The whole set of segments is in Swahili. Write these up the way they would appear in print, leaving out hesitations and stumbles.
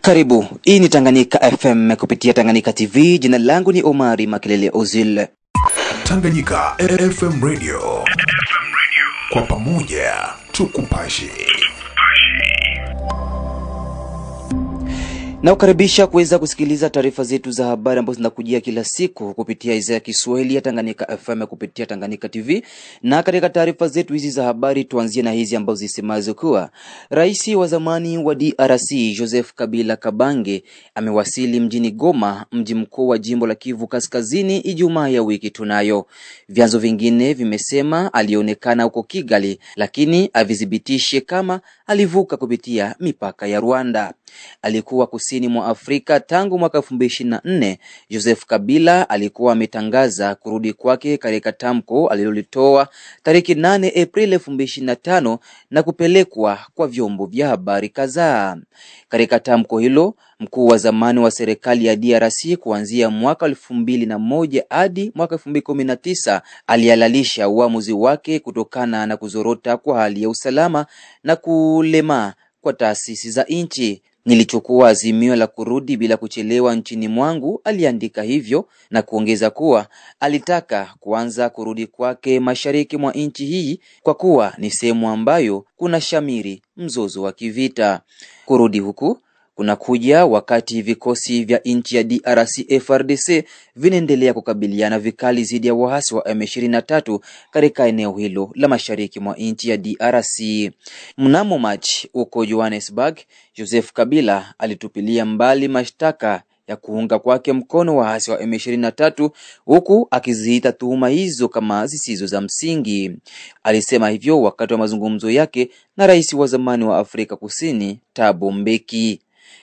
Karibu, hii ni Tanganyika FM kupitia Tanganyika TV. Jina langu ni Omari Makelele Ozil. Tanganyika FM Radio. Kwa pamoja tukupashe. Na ukaribisha kuweza kusikiliza taarifa zetu za habari ambazo zinakujia kila siku kupitia idhaa ya Kiswahili ya Tanganyika FM kupitia Tanganyika TV. Na katika taarifa zetu hizi za habari tuanzie na hizi ambazo zisemazo kuwa Rais wa zamani wa DRC Joseph Kabila Kabange amewasili mjini Goma, mji mkuu wa jimbo la Kivu Kaskazini, Ijumaa ya wiki tunayo. Vyanzo vingine vimesema alionekana huko Kigali, lakini avithibitishe kama alivuka kupitia mipaka ya Rwanda. Alikuwa kusini mwa Afrika tangu mwaka 2024. Joseph Kabila alikuwa ametangaza kurudi kwake katika tamko alilolitoa tarehe 8 Aprili 2025 na kupelekwa kwa vyombo vya habari kadhaa. Katika tamko hilo, mkuu wa zamani wa serikali ya DRC kuanzia mwaka 2001 hadi mwaka 2019 alihalalisha uamuzi wake kutokana na kuzorota kwa hali ya usalama na kulema kwa taasisi za nchi. Nilichukua azimio la kurudi bila kuchelewa nchini mwangu, aliandika hivyo na kuongeza kuwa alitaka kuanza kurudi kwake mashariki mwa nchi hii kwa kuwa ni sehemu ambayo kuna shamiri mzozo wa kivita. Kurudi huku kunakuja wakati vikosi vya nchi ya DRC FARDC vinaendelea kukabiliana vikali dhidi ya waasi wa M23 katika eneo hilo la mashariki mwa nchi ya DRC. Mnamo Machi huko Johannesburg, Joseph Kabila alitupilia mbali mashtaka ya kuunga kwake mkono waasi wa M23 huku akiziita tuhuma hizo kama zisizo za msingi. Alisema hivyo wakati wa mazungumzo yake na rais wa zamani wa Afrika Kusini Thabo Mbeki.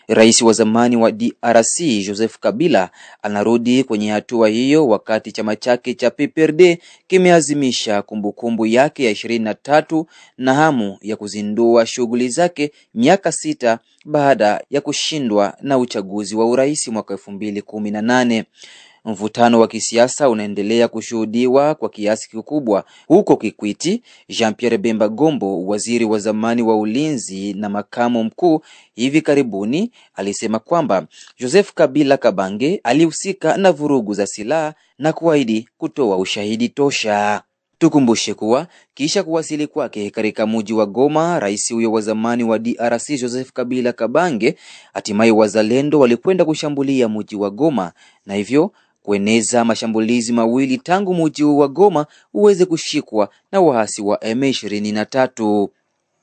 Rais wa zamani wa DRC Joseph Kabila anarudi kwenye hatua hiyo wakati chama chake cha PPRD kimeazimisha kumbukumbu yake ya 23 na hamu ya kuzindua shughuli zake miaka 6 baada ya kushindwa na uchaguzi wa urais mwaka 2018. Mvutano wa kisiasa unaendelea kushuhudiwa kwa kiasi kikubwa huko Kikwiti. Jean-Pierre Bemba Gombo, waziri wa zamani wa ulinzi na makamu mkuu, hivi karibuni alisema kwamba Joseph Kabila Kabange alihusika na vurugu za silaha na kuahidi kutoa ushahidi tosha. Tukumbushe kuwa kisha kuwasili kwake katika mji wa Goma, rais huyo wa zamani wa DRC Joseph Kabila Kabange, hatimaye wazalendo walikwenda kushambulia mji wa Goma na hivyo kueneza mashambulizi mawili tangu mji wa Goma uweze kushikwa na waasi wa M23.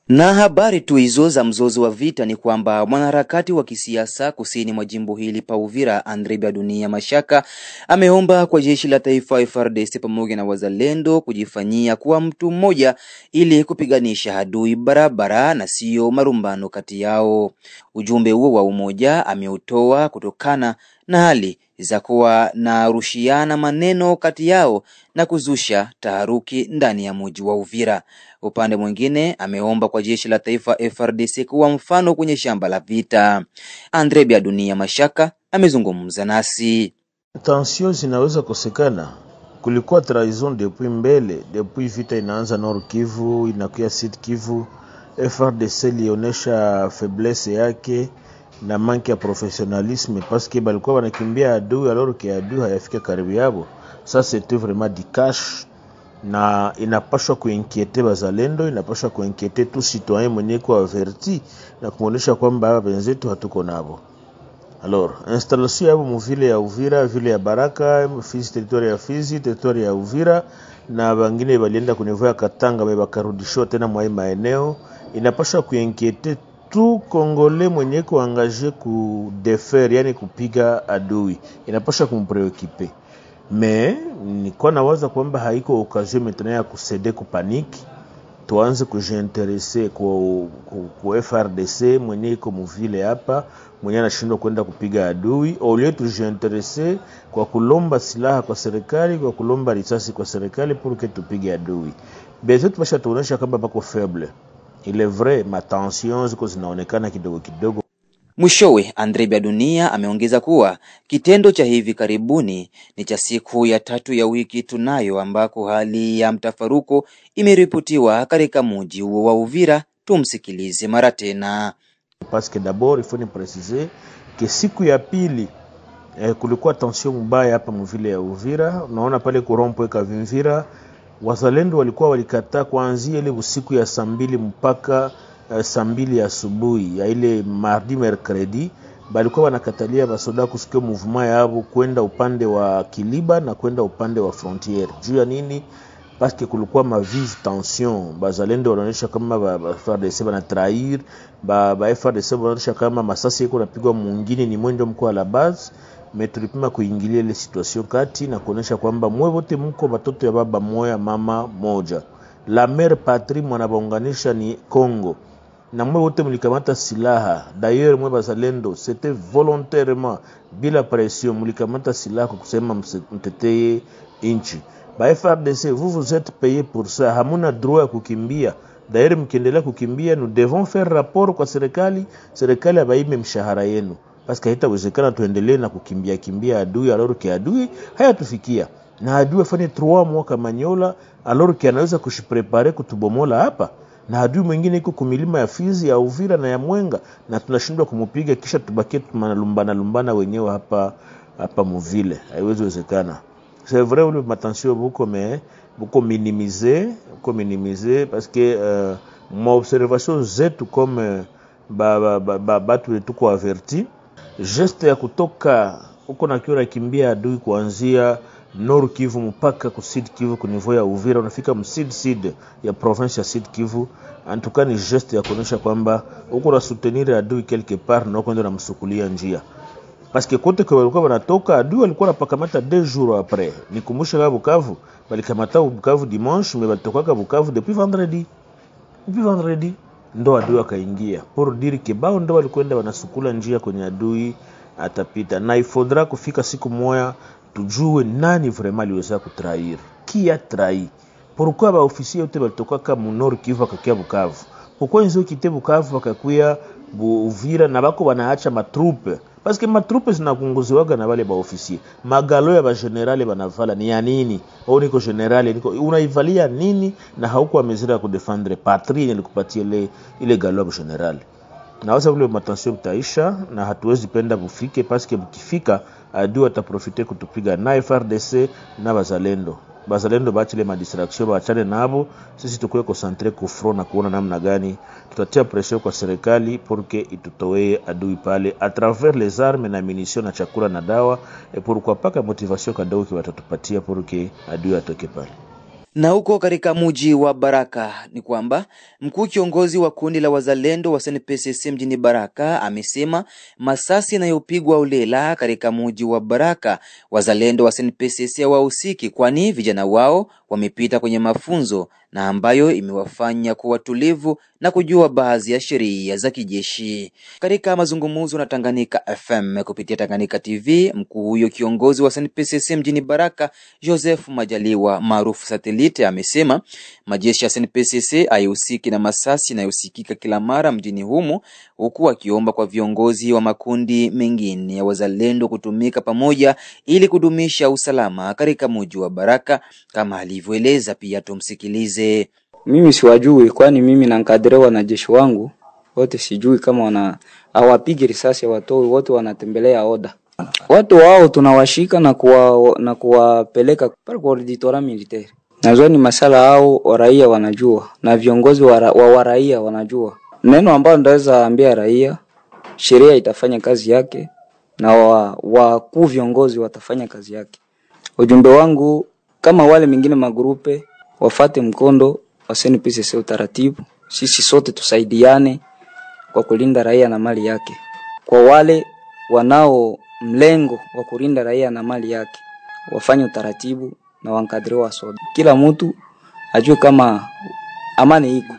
Na habari tu hizo za mzozo wa vita ni kwamba mwanaharakati wa kisiasa kusini mwa jimbo hili pa Uvira Andre Biadunia Mashaka ameomba kwa jeshi la taifa FARDC pamoja na wazalendo kujifanyia kuwa mtu mmoja ili kupiganisha adui barabara na sio marumbano kati yao. Ujumbe huo wa umoja ameutoa kutokana na hali za kuwa na rushiana maneno kati yao na kuzusha taharuki ndani ya mji wa Uvira. Upande mwingine ameomba kwa jeshi la taifa FARDC kuwa mfano kwenye shamba la vita. Andre Biadunia Mashaka amezungumza nasi. Tension zinaweza kosekana. Kulikuwa trahison depuis vita inaanza Nord Kivu inakuya Sud Kivu. FARDC lionesha faiblesse yake na manque ya professionnalisme parce que balikuwa wanakimbia adui alors que adui hayafika karibu yabo. Ça c'était vraiment du cash na inapaswa kuinquiéter bazalendo, inapaswa kuinquiéter tout citoyen mwenye kwa averti na kuonesha kwamba wenzetu hatuko nabo. Alors, installation yabo mvile ya Uvira, vile ya Baraka, Fizi territoire ya Fizi, territoire ya Uvira na bangine balienda kunivua Katanga bakarudishwa tena mwa maeneo, inapaswa kuinquiéter tout Congolais mwenye kuangaje ku defer, yani kupiga adui, inapaswa kumpreoccuper. Mais nilikuwa nawaza kwamba haiko occasion maintenant ya kusede ku panique, tuanze kujinteresser kwa FARDC mwenye iko mvile hapa, mwenye anashindwa kwenda kupiga adui, au lieu tujinteresser kwa kulomba silaha kwa serikali, kwa kulomba risasi kwa serikali pour que tupige adui. Bezo tupasha tuonesha kama bako faible. Il est vrai, ma tension ziko zinaonekana kidogo kidogo. Mwishowe Andre Biadunia ameongeza kuwa kitendo cha hivi karibuni ni cha siku ya 3 ya wiki tunayo ambako hali ya mtafaruko imeripotiwa katika mji huo wa Uvira. Tumsikilize mara tena. parce que d'abord il faut ni préciser que siku ya pili kulikuwa tension mbaya hapa mvile ya Uvira. Unaona pale kurompo Kavimvira wazalendo walikuwa walikataa kuanzia ile usiku ya saa 2 mpaka saa 2 ya asubuhi ya ile mardi mercredi, balikuwa wanakatalia basoda kusikia mouvement yao kwenda upande wa Kiliba na kwenda upande wa frontiere. Juu ya nini? Parce que kulikuwa ma vive tension. Bazalendo wanaonyesha kama ba FARDC bana trahir, ba FARDC wanaonyesha kama masasi yako napigwa mwingine ni mwendo mkuu wa la base. Tulipima kuingilia ile situation kati na kuonesha kwamba mwe wote mko watoto ya baba moya mama moja. La mère patrie mwanabaunganisha ni Congo. Na mwe wote mlikamata silaha. D'ailleurs mwe bazalendo c'était volontairement bila pression mlikamata silaha kwa kusema mteteye inchi. Ba FARDC vous êtes payé pour ça. Hamuna droit ya kukimbia. D'ailleurs mkiendelea kukimbia nous devons faire rapport kwa serikali abaime mshahara yenu. Parce que haitawezekana tuendelee na kukimbia adui alors que adui hayatufikia. Na adui afanye 3 mwaka Manyola alors que anaweza kushiprepare kutubomola hapa. Na adui mwingine iko kumilima ya Fizi ya Uvira na ya Mwenga na tunashindwa kumupiga kisha tubakie tunalumbana wenyewe hapa muvile. Haiwezi wezekana. C'est vrai le matension beaucoup minimisé parce que mon observation zetu comme batu tuko averti geste ya kutoka uko na kiona kimbia adui kuanzia Nord Kivu mpaka ku Sud Kivu ku niveau ya Uvira unafika msid ya province ya Sud Kivu. Antuka ni geste ya kuonesha kwamba uko na soutenir adui quelque part na kwenda na msukulia njia. Parce que kote kwa walikuwa wanatoka adui walikuwa napakamata 2 jours après. Nikumbusha kwa Bukavu balikamata Bukavu dimanche mais balitoka Bukavu depuis vendredi. Ndo adui akaingia pour dire que bao ndo walikwenda wanasukula njia kwenye adui atapita. Na ifodra kufika siku moja tujue nani vraiment aliweza kutrahir, qui a trahi. Pourquoi ba officier yote balitoka kama Nord Kivu akakia Bukavu? Pourquoi nzo kite Bukavu akakuya Uvira na bako wanaacha matrupe? Parce que matrupe zinakunguziwaga na wale ba officier. Magalo ya ba generale banavala ni ya nini? Au niko generale niko unaivalia nini na hauko amezira ku defendre patrie nilikupatia ile galo ya generale. Na wasa vile matension taisha na hatuwezi penda bufike parce que bukifika adui ataprofite kutupiga na FARDC na bazalendo baache le madistraction baachane nabo. Sisi tukue concentré ku front na kuona namna gani tutatia pression kwa serikali pour que itutoe adui pale à travers les armes na munitions na chakula na dawa et pourquoi pas motivation kadao ki watatupatia pour que adui atoke pale. Na huko katika mji wa Baraka ni kwamba mkuu kiongozi wa kundi la wazalendo wa SNPCC mjini Baraka amesema masasi yanayopigwa ulela katika mji wa Baraka wazalendo wa SNPCC hawahusiki, kwani vijana wao wamepita kwenye mafunzo na ambayo imewafanya kuwa tulivu na kujua baadhi ya sheria za kijeshi. Katika mazungumzo na Tanganyika FM kupitia Tanganyika TV, mkuu huyo kiongozi wa SNPCC mjini Baraka Joseph Majaliwa maarufu Satellite amesema majeshi ya SNPCC hayahusiki na masasi yanayosikika kila mara mjini humo, huku akiomba kwa viongozi wa makundi mengine ya wazalendo kutumika pamoja ili kudumisha usalama katika mji wa Baraka kama alivyoeleza. Pia tumsikilize. Mimi siwajui, kwani mimi na nkadre wanajeshi wangu wote sijui kama hawapigi risasi watoi, wote wanatembelea oda. Watu wao tunawashika na kuwapeleka kwa auditoire militaire. Nazoni masala hao raia wanajua na viongozi wa raia wanajua. Neno ambalo ndaweza ambia raia, sheria itafanya kazi yake na wakuu viongozi watafanya kazi yake. Ujumbe wangu kama wale mingine magrupe wafate mkondo wa SNPCC utaratibu, sisi sote tusaidiane kwa kulinda raia na mali yake. Kwa wale wanao mlengo wa kulinda raia na mali yake wafanye utaratibu na wankadriwa sote. Kila mtu ajue kama amani iko.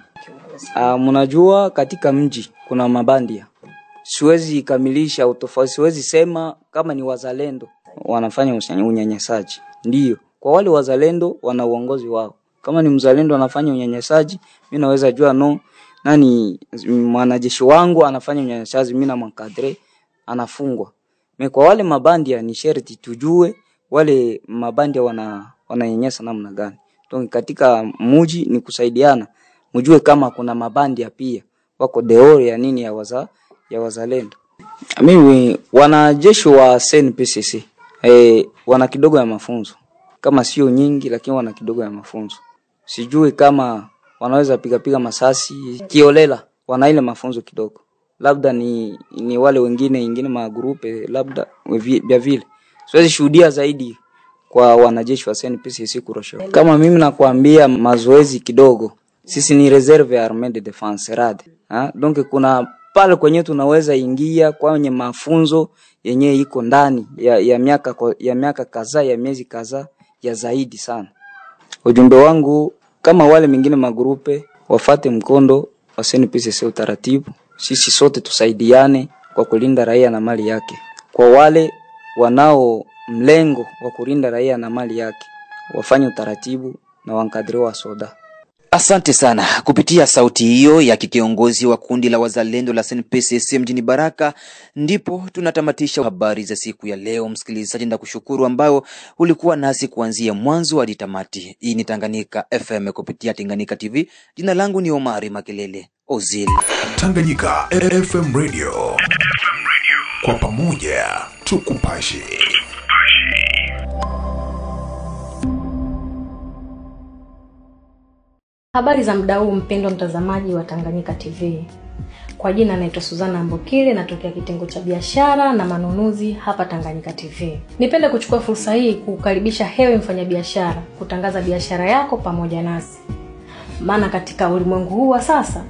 Mnajua katika mji kuna mabandia. Siwezi kamilisha utofauti, siwezi sema kama ni wazalendo wanafanya unyanyasaji. Ndiyo, kwa wale wazalendo wana uongozi wao. Kama ni mzalendo anafanya unyanyasaji, mimi naweza jua nani mwanajeshi wangu anafanya unyanyasaji, mimi na mkadre anafungwa. Kwa wale mabandia ni sharti tujue wale mabandia wananyanyasa namna gani. Donc katika mji ni kusaidiana. Mjue kama kuna mabandia pia wako deore ya nini ya wazalendo. Mimi wanajeshi wa SNPCC wana kidogo ya mafunzo. Kama sio nyingi lakini wana kidogo ya mafunzo. Sijui kama wanaweza piga masasi kiolela, wana ile mafunzo kidogo. Labda ni wale wengine magrupe labda vya vile. Siwezi shuhudia zaidi kwa wanajeshi wa SNPCC kurusha. Kama mimi nakwambia mazoezi kidogo, sisi ni reserve ya Armée de Défense RAD. Donc kuna pale kwenye tunaweza ingia kwenye mafunzo yenye iko ndani ya miaka kadhaa, ya miezi kadhaa ya zaidi sana. Ujumbe wangu kama wale mengine magrupe wafate mkondo wa SNPCC utaratibu, sisi sote tusaidiane kwa kulinda raia na mali yake. Kwa wale wanao mlengo wa kulinda raia na mali yake, wafanye utaratibu na wankadiriwa wa soda. Asante sana. Kupitia sauti hiyo ya kiongozi wa kundi la wazalendo la SNPCC mjini Baraka, ndipo tunatamatisha habari za siku ya leo. Msikilizaji, na kushukuru ambao ulikuwa nasi kuanzia mwanzo hadi tamati. Hii ni Tanganyika FM kupitia Tanganyika TV. Jina langu ni Omari Makelele Ozil. Tanganyika FM Radio. Kwa pamoja tukupashe. Habari za muda huu mpendwa mtazamaji wa Tanganyika TV. Kwa jina naitwa Suzana Mbokile, natokea kitengo cha biashara na manunuzi hapa Tanganyika TV. Nipende kuchukua fursa hii kukaribisha hewe mfanyabiashara kutangaza biashara yako pamoja nasi. Maana katika ulimwengu huu wa sasa,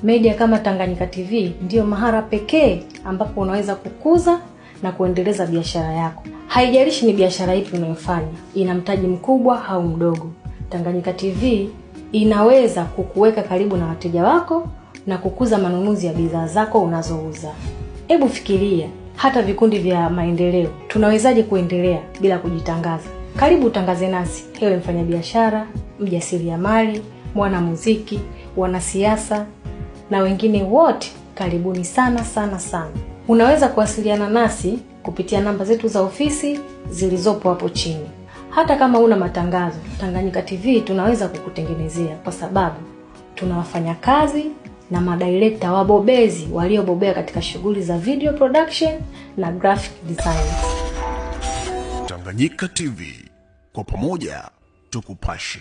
media kama Tanganyika TV ndio mahara pekee ambapo unaweza kukuza na kuendeleza biashara yako. Haijalishi ni biashara ipi unayofanya, ina mtaji mkubwa au mdogo. Tanganyika TV inaweza kukuweka karibu na wateja wako na kukuza manunuzi ya bidhaa zako unazouza. Hebu fikiria, hata vikundi vya maendeleo tunawezaje kuendelea bila kujitangaza? Karibu utangaze nasi, hewe mfanyabiashara, mjasiriamali, mwanamuziki, wanasiasa na wengine wote. Karibuni sana sana sana. Unaweza kuwasiliana nasi kupitia namba zetu za ofisi zilizopo hapo chini. Hata kama una matangazo, Tanganyika TV tunaweza kukutengenezea, kwa sababu tunawafanya kazi na madirector wabobezi waliobobea katika shughuli za video production na graphic design. Tanganyika TV, kwa pamoja tukupashe.